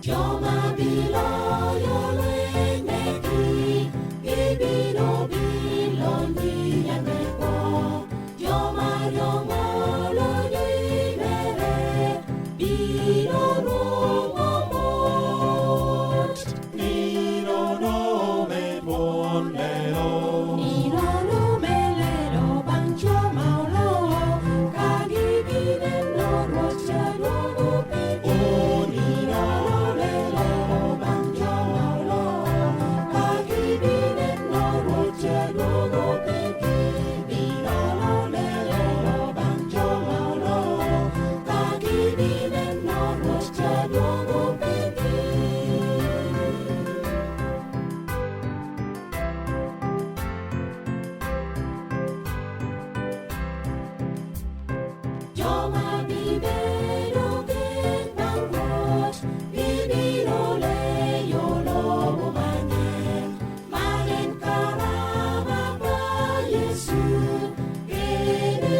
Joma bilo yolweny mekgi, gibiro bilo nyameko. Joma romo lonyimere, biro rumo mot. Nirono medwon lelo. Nirono melero bang' joma oloyo, ka gineno Ruoth jaduogo piny. Nirono melero bang' joma oloyo, ka gineno Ruoth jaduogo piny. Nirono melero bang' joma oloyo, ka gineno Ruoth jaduogo piny. Joma bibedo ken bang' Ruoth, gibiro leyo lowo manyien. Maen kara baba Yesu, kendo